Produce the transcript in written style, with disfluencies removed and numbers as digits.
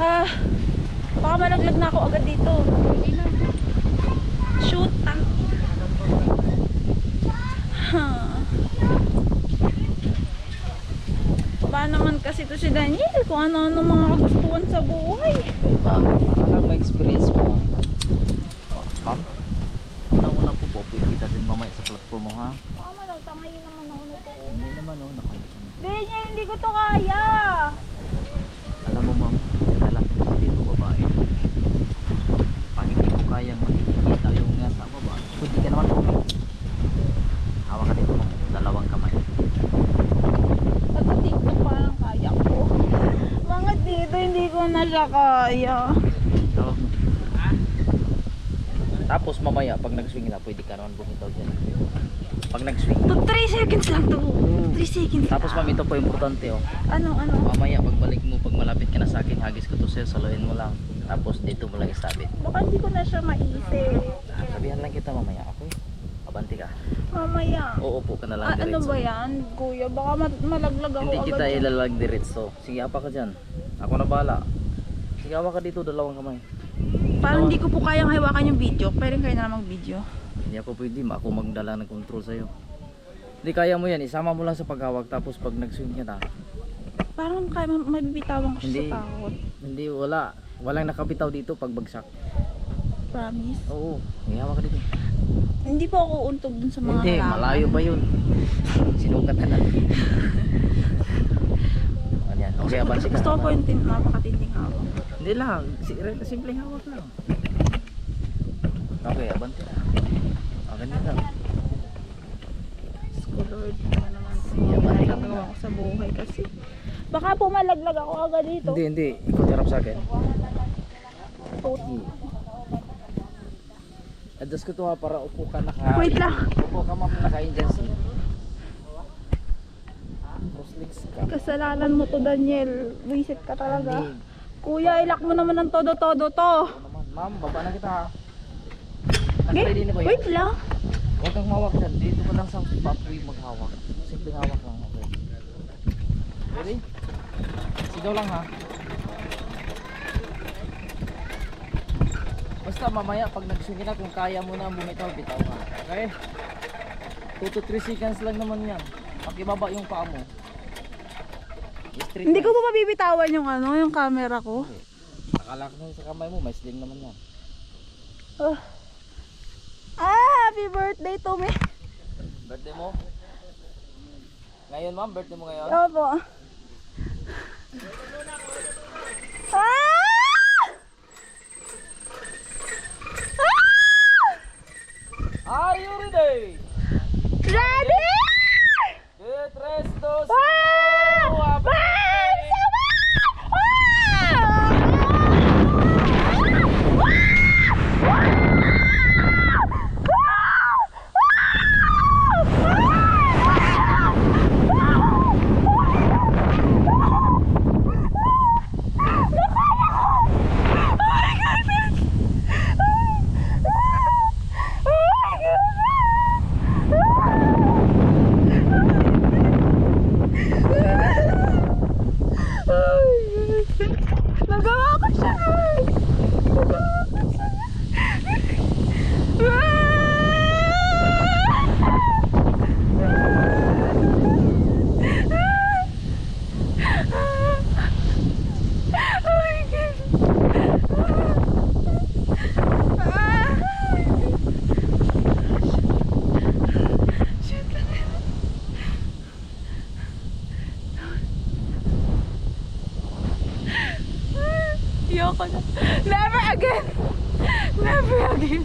Ha? Baka malaglag na ako agad dito. Shoot! Ang... Ha? Ba naman kasi to si Daniel kung ano-ano mga kagustuhan sa buhay. Parang ma-experience mo. Ma'am, una-una po pwede kita din mamaya sa platform mo, ha? Baka malagtangayin naman ako nito. Hindi naman, oh, Daniel, hindi ko to kaya. alam mo, ma'am, lalaki mo dito babae. Pag hindi ko kayang makikita yung nasa baba, pwede ka naman po. Hawak ka dito, ma'am, dalawang kamay. Pagka-tiktok parang kaya ko. Mga dito, hindi ko na siya kaya. Hawak mo. Tapos mamaya, pag nag-swing na, pwede ka naman bumitaw dyan. Pag nag-swing. To 3 seconds lang to. 3 seconds Tapos, ma'am, lang. ito po importante, oh. Ano? Mamaya, pagbalik mo, pag malapit ka na sa akin, hagis ko to sa'yo, saluhin mo lang. Tapos, dito mo lang isabit. Baka hindi ko na siya maisip. Sabihan lang kita mamaya, okay? Abanti ka. Mamaya. Uupo ka na lang Ano diretso. ba yan, kuya? Baka malaglag ako Hindi agad kita dyan. ilalag diretso. Sige, apa ka dyan. Ako na bahala. Sige, awa ka dito, dalawang kamay. Parang hindi ko po kayang hawakan yung video. Pwede kayo na lang mag-video. Hindi ako pwede, ako magdala ng control sa'yo. Hindi kaya mo yan, isama mo lang sa paghawak. Tapos pag nag-swing ka na, Parang kaya mabibitawan ko siya Hindi. sa takot. hindi, walang nakabitaw dito pag bagsak. Promise. Oo, hawak ka dito. Hindi po ako untog dun sa mga Hindi, halaman. malayo pa yun. Sinukat ka na. Ayan, okay, abanti ka. Gusto ko po yung napakatinding hawak. Hindi lang, simpleng hawak lang. Okay, abanti na. Ganyan lang. Diyos ko Lord, ano naman Sige, abanti ka nagagawa muna. ko sa buhay kasi. Baka po malaglag ako agad dito. Hindi. Ikot harap sa akin. Adjust ko to, ha, para upo ka naka... Wait lang. Upo ka, ma'am, naka-Indian seat. Cross legs ka. Kasalanan mo to, Daniel. Wisit ka talaga. Hindi. Kuya, ilak mo naman ng todo-todo to. Ano naman. Ma'am, baba na kita, ha. Okay? Nasa na ba yan? Wait lang. Huwag kang mawak dyan. Dito ko lang sa pathway maghawak. Simpleng hawak lang. Okay. Ready? Sigaw lang, ha. Basta mamaya pag nagsungin na, kung kaya mo na bumitaw, bitaw ka. Okay? 2 to 3 seconds lang naman yan. Pakibaba yung paa mo. Straight Hindi lang. ko po mabibitawan yung yung camera ko. Nakalak na sa kamay mo, may sling naman yan. Oh. Happy birthday to me. Birthday mo? Ngayon, ma'am, birthday mo ngayon? Opo. Ah! Are you ready? Ready? Get rest those. Ah! Nagawa ko siya! Nagawa ko siya! Ayoko na. Never again! Never again!